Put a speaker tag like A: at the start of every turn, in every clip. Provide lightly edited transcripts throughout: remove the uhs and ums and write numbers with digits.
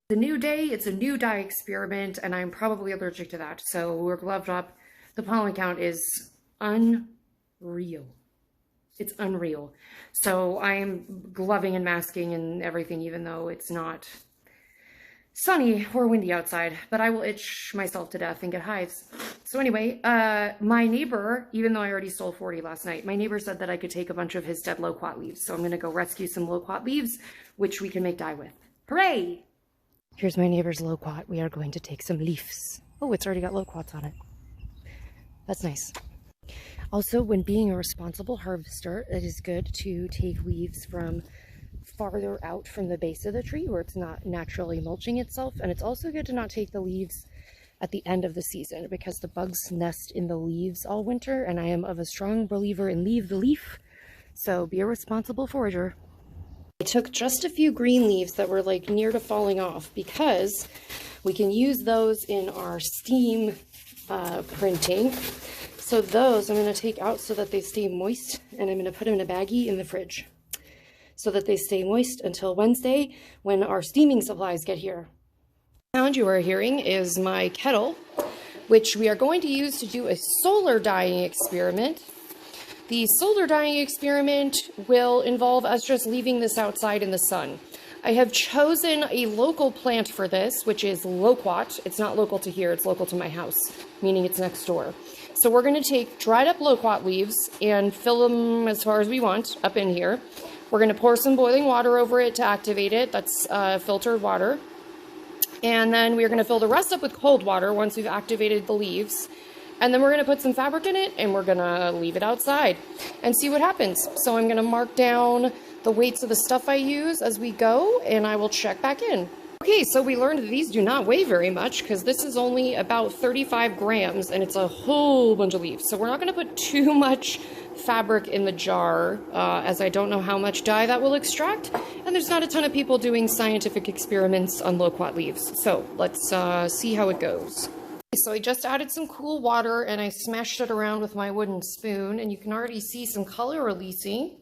A: The new day, it's a new dye experiment, and I'm probably allergic to that, so we're gloved up. The pollen count is unreal. It's unreal. So I'm gloving and masking and everything, even though it's not sunny or windy outside, but I will itch myself to death and get hives. So anyway, my neighbor, even though I already stole 40 last night, my neighbor said that I could take a bunch of his dead loquat leaves. So I'm going to go rescue some loquat leaves, which we can make dye with. Hooray! Here's my neighbor's loquat. We are going to take some leaves. Oh, it's already got loquats on it. That's nice. Also, when being a responsible harvester, it is good to take leaves from farther out from the base of the tree where it's not naturally mulching itself. And it's also good to not take the leaves at the end of the season because the bugs nest in the leaves all winter, and I am of a strong believer in leave the leaf. So be a responsible forager. I took just a few green leaves that were like near to falling off because we can use those in our steam printing. So those I'm going to take out so that they stay moist, and I'm going to put them in a baggie in the fridge so that they stay moist until Wednesday when our steaming supplies get here. The sound you are hearing is my kettle, which we are going to use to do a solar dyeing experiment. The solar dyeing experiment will involve us just leaving this outside in the sun. I have chosen a local plant for this, which is loquat. It's not local to here, it's local to my house, meaning it's next door. So we're going to take dried up loquat leaves and fill them as far as we want up in here. We're going to pour some boiling water over it to activate it. That's filtered water. And then we're going to fill the rest up with cold water once we've activated the leaves. And then we're going to put some fabric in it, and we're going to leave it outside and see what happens. So I'm going to mark down the weights of the stuff I use as we go, and I will check back in. Okay, so we learned that these do not weigh very much because this is only about 35 grams, and it's a whole bunch of leaves. So we're not going to put too much fabric in the jar, as I don't know how much dye that will extract, and there's not a ton of people doing scientific experiments on loquat leaves. So let's see how it goes. So I just added some cool water and I smashed it around with my wooden spoon, and you can already see some color releasing.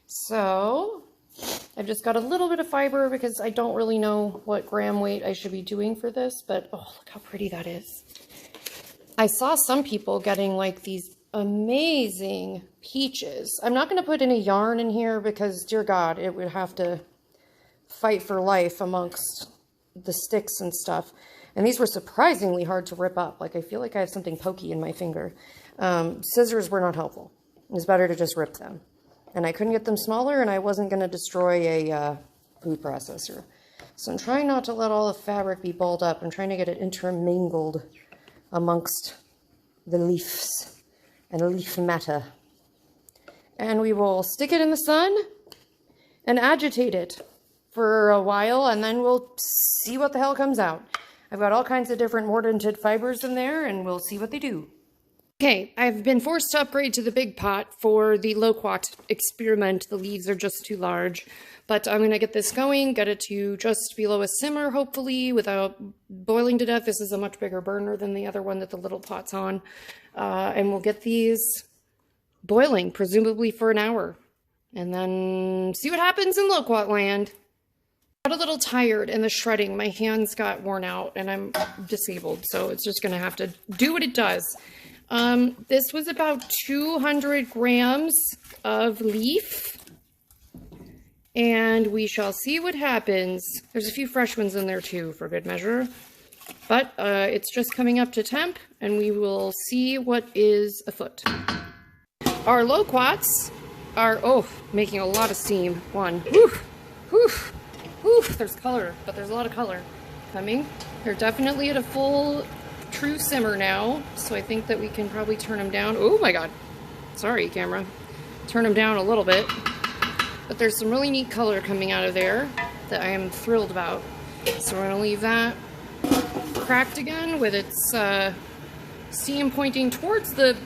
A: So I've just got a little bit of fiber because I don't really know what gram weight I should be doing for this, but oh, look how pretty that is. I saw some people getting like these amazing peaches. I'm not going to put any yarn in here because, dear God, it would have to fight for life amongst the sticks and stuff. And these were surprisingly hard to rip up. Like, I feel like I have something pokey in my finger. Scissors were not helpful. It was better to just rip them. And I couldn't get them smaller, and I wasn't going to destroy a food processor. So I'm trying not to let all the fabric be balled up. I'm trying to get it intermingled amongst the leaves and leaf matter. And we will stick it in the sun and agitate it for a while, and then we'll see what the hell comes out. I've got all kinds of different mordanted fibers in there, and we'll see what they do. Okay, I've been forced to upgrade to the big pot for the loquat experiment. The leaves are just too large, but I'm going to get this going, get it to just below a simmer, hopefully, without boiling to death. This is a much bigger burner than the other one that the little pot's on. And we'll get these boiling, presumably for an hour, and then see what happens in loquat land. I got a little tired in the shredding. My hands got worn out and I'm disabled, so it's just going to have to do what it does. This was about 200 grams of leaf, and we shall see what happens. There's a few fresh ones in there too, for good measure, but it's just coming up to temp, and we will see what is afoot. Our loquats are, making a lot of steam. One, whew, whew. Oof, there's color, but there's a lot of color coming. They're definitely at a full, true simmer now, so I think that we can probably turn them down. Oh my God. Sorry, camera. Turn them down a little bit. But there's some really neat color coming out of there that I am thrilled about. So we're going to leave that cracked again with its steam pointing towards the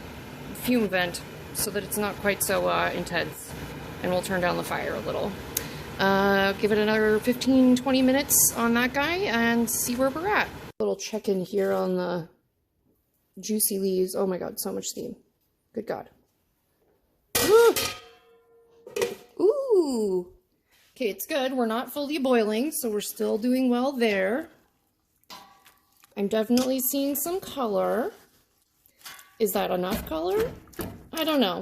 A: fume vent so that it's not quite so intense. And we'll turn down the fire a little. Give it another 15-20 minutes on that guy and see where we're at. Little check-in here on the juicy leaves. Oh my God, so much steam. Good God. Ooh! Ooh! Okay, it's good. We're not fully boiling, so we're still doing well there. I'm definitely seeing some color. Is that enough color? I don't know.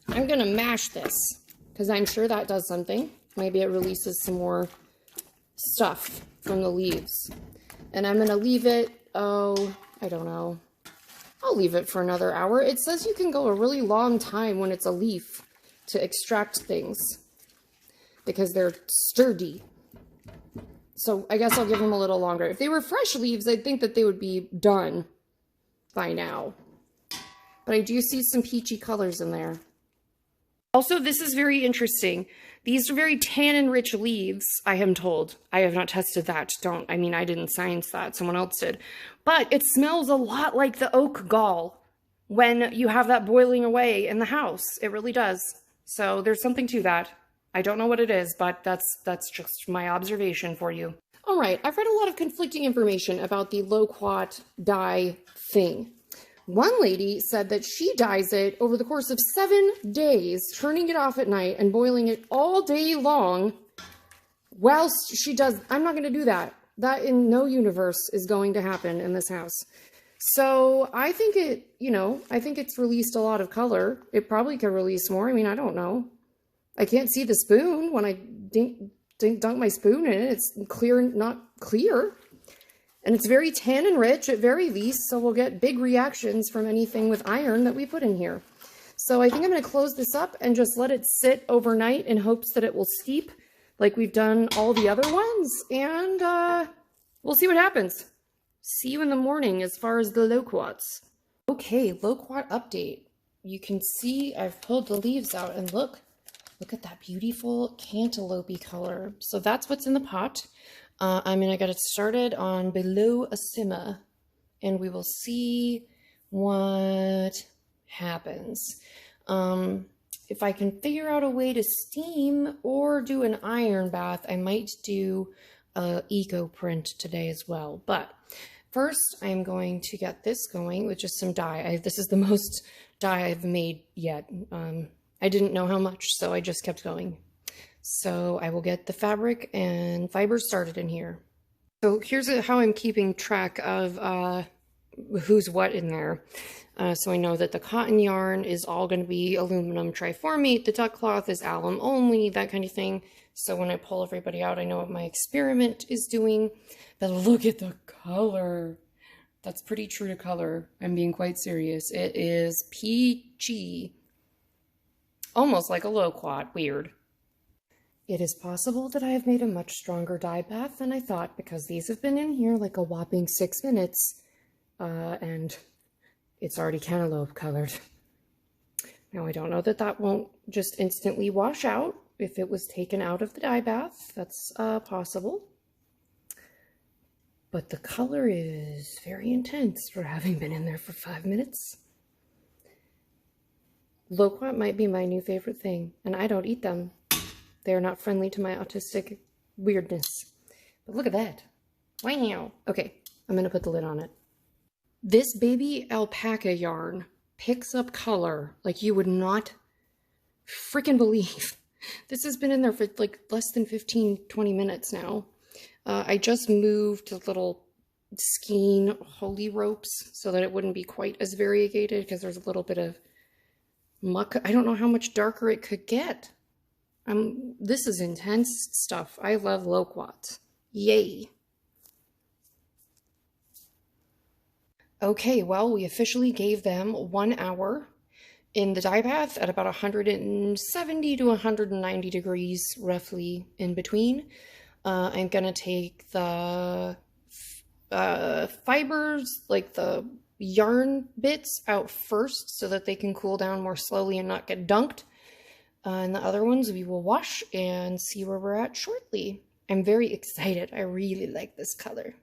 A: I'm gonna mash this because I'm sure that does something. Maybe it releases some more stuff from the leaves. And I'm gonna leave it, oh, I don't know. I'll leave it for another hour. It says you can go a really long time when it's a leaf to extract things because they're sturdy. So I guess I'll give them a little longer. If they were fresh leaves, I'd think that they would be done by now. But I do see some peachy colors in there. Also, this is very interesting. These are very tannin-rich leaves, I am told. I have not tested that. I mean, I didn't science that. Someone else did. But it smells a lot like the oak gall when you have that boiling away in the house. It really does. So there's something to that. I don't know what it is, but that's just my observation for you. All right, I've read a lot of conflicting information about the Loquat dye thing. One lady said that she dyes it over the course of 7 days, turning it off at night and boiling it all day long whilst she does. I'm not going to do that. That in no universe is going to happen in this house. So I think I think it's released a lot of color. It probably could release more. I mean, I don't know. I can't see the spoon when I dunk my spoon in it. It's clear, not clear. And it's very tannin rich at very least, so we'll get big reactions from anything with iron that we put in here. So I think I'm going to close this up and just let it sit overnight in hopes that it will steep like we've done all the other ones. And we'll see what happens. See you in the morning as far as the loquats. Okay, loquat update. You can see I've pulled the leaves out and look at that beautiful cantaloupe color. So that's what's in the pot. I'm going to get it started on below a simmer, and we will see what happens. If I can figure out a way to steam or do an iron bath, I might do a eco print today as well. But first, I'm going to get this going with just some dye. This is the most dye I've made yet. I didn't know how much, so I just kept going. So I will get the fabric and fibers started in here. So here's how I'm keeping track of who's what in there. So I know that the cotton yarn is all going to be aluminum triformate, the duck cloth is alum only, that kind of thing. So when I pull everybody out, I know what my experiment is doing. But look at the color. That's pretty true to color. I'm being quite serious. It is peachy. Almost like a loquat. Weird. It is possible that I have made a much stronger dye bath than I thought because these have been in here like a whopping 6 minutes. And it's already cantaloupe colored. Now I don't know that that won't just instantly wash out if it was taken out of the dye bath. That's possible. But the color is very intense for having been in there for 5 minutes. Loquat might be my new favorite thing, and I don't eat them. They're not friendly to my autistic weirdness. But look at that. Wow. Okay, I'm going to put the lid on it. This baby alpaca yarn picks up color like you would not freaking believe. This has been in there for like less than 15-20 minutes now. I just moved the little skein holy ropes so that it wouldn't be quite as variegated because there's a little bit of muck. I don't know how much darker it could get. This is intense stuff. I love loquats. Yay. Okay, well, we officially gave them 1 hour in the dye bath at about 170 to 190 degrees, roughly in between. I'm gonna take the fibers, like the yarn bits, out first so that they can cool down more slowly and not get dunked. And the other ones we will wash and see where we're at shortly. I'm very excited. I really like this color.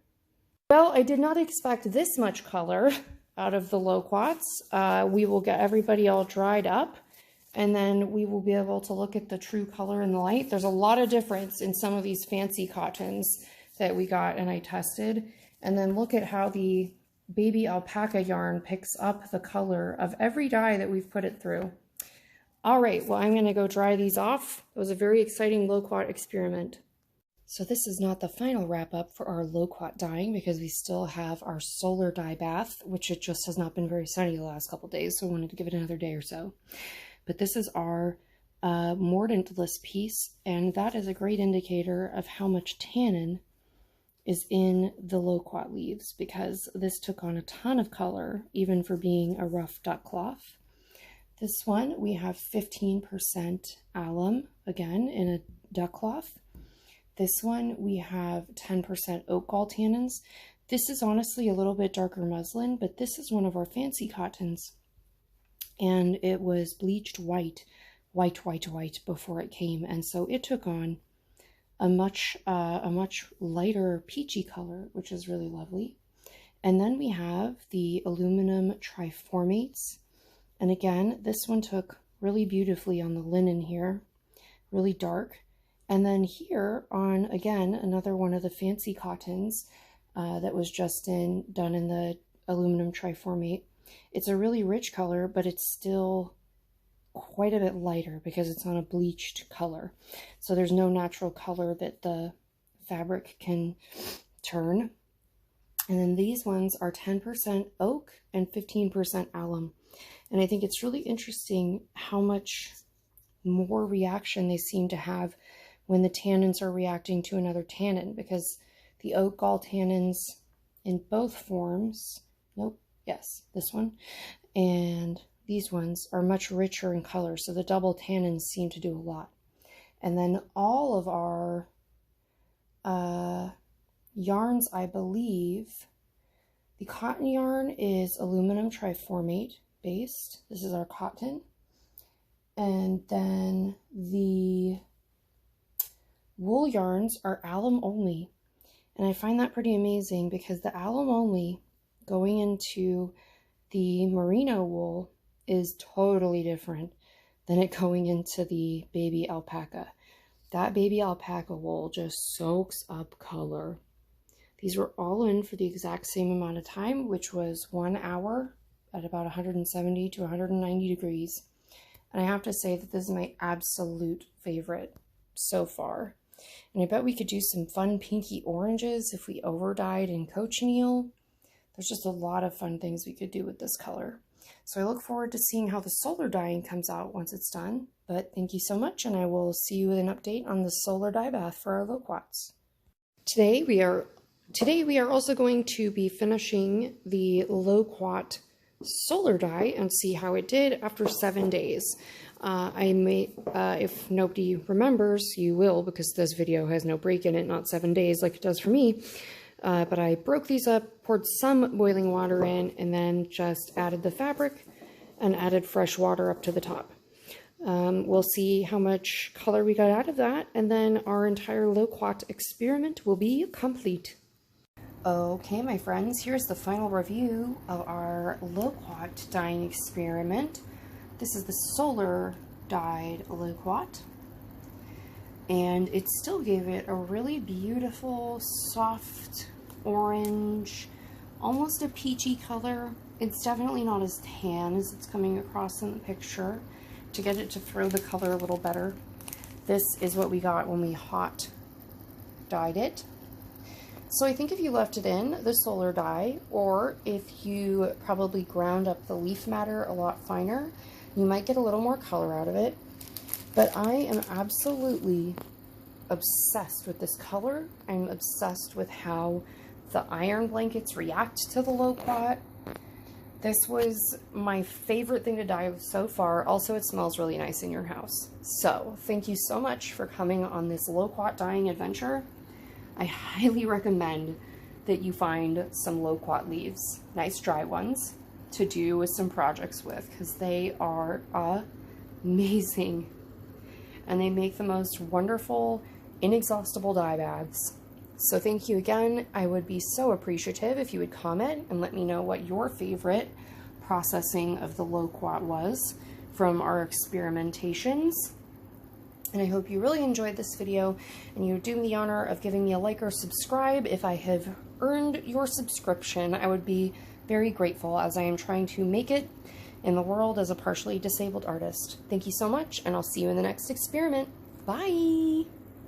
A: Well, I did not expect this much color out of the loquats. We will get everybody all dried up, and then we will be able to look at the true color in the light. There's a lot of difference in some of these fancy cottons that we got and I tested. And then look at how the baby alpaca yarn picks up the color of every dye that we've put it through. All right, well, I'm going to go dry these off. It was a very exciting Loquat experiment. So this is not the final wrap up for our Loquat dyeing because we still have our solar dye bath, which it just has not been very sunny the last couple days, so I wanted to give it another day or so. But this is our mordantless piece, and that is a great indicator of how much tannin is in the Loquat leaves, because this took on a ton of color, even for being a rough duck cloth. This one, we have 15% alum, again, in a duck cloth. This one, we have 10% oak gall tannins. This is honestly a little bit darker muslin, but this is one of our fancy cottons. And it was bleached white before it came. And so it took on a much lighter peachy color, which is really lovely. And then we have the aluminum triformates. And again, this one took really beautifully on the linen here, really dark. And then here on, again, another one of the fancy cottons that was just done in the aluminum triformate. It's a really rich color, but it's still quite a bit lighter because it's on a bleached color. So there's no natural color that the fabric can turn. And then these ones are 10% oak and 15% alum. And I think it's really interesting how much more reaction they seem to have when the tannins are reacting to another tannin, because the oak gall tannins in both forms, this one, and these ones are much richer in color, so the double tannins seem to do a lot. And then all of our yarns, I believe, the cotton yarn is aluminum triformate based. This is our cotton. And then the wool yarns are alum only. And I find that pretty amazing because the alum only going into the merino wool is totally different than it going into the baby alpaca. That baby alpaca wool just soaks up color. These were all in for the exact same amount of time, which was 1 hour at about 170 to 190 degrees. And I have to say that this is my absolute favorite so far. And I bet we could do some fun pinky oranges if we over dyed in cochineal. There's just a lot of fun things we could do with this color. So I look forward to seeing how the solar dyeing comes out once it's done. But thank you so much, and I will see you with an update on the solar dye bath for our Loquats. Today we are also going to be finishing the Loquat solar dye and see how it did after 7 days. If nobody remembers, you will, because this video has no break in it, not 7 days like it does for me. But I broke these up, poured some boiling water in, and then just added the fabric and added fresh water up to the top. We'll see how much color we got out of that, and then our entire Loquat experiment will be complete. Okay, my friends, here's the final review of our Loquat dyeing experiment. This is the solar dyed Loquat, and it still gave it a really beautiful, soft orange, almost a peachy color. It's definitely not as tan as it's coming across in the picture. To get it to throw the color a little better, this is what we got when we hot dyed it. So I think if you left it in the solar dye, or if you probably ground up the leaf matter a lot finer, you might get a little more color out of it. But I am absolutely obsessed with this color. I'm obsessed with how the iron blankets react to the Loquat. This was my favorite thing to dye so far. Also, it smells really nice in your house. So thank you so much for coming on this Loquat dyeing adventure. I highly recommend that you find some Loquat leaves, nice dry ones, to do with some projects with, because they are amazing. And they make the most wonderful, inexhaustible dye baths. So thank you again. I would be so appreciative if you would comment and let me know what your favorite processing of the Loquat was from our experimentations. And I hope you really enjoyed this video, and you do me the honor of giving me a like or subscribe. If I have earned your subscription, I would be very grateful, as I am trying to make it in the world as a partially disabled artist. Thank you so much, and I'll see you in the next experiment. Bye!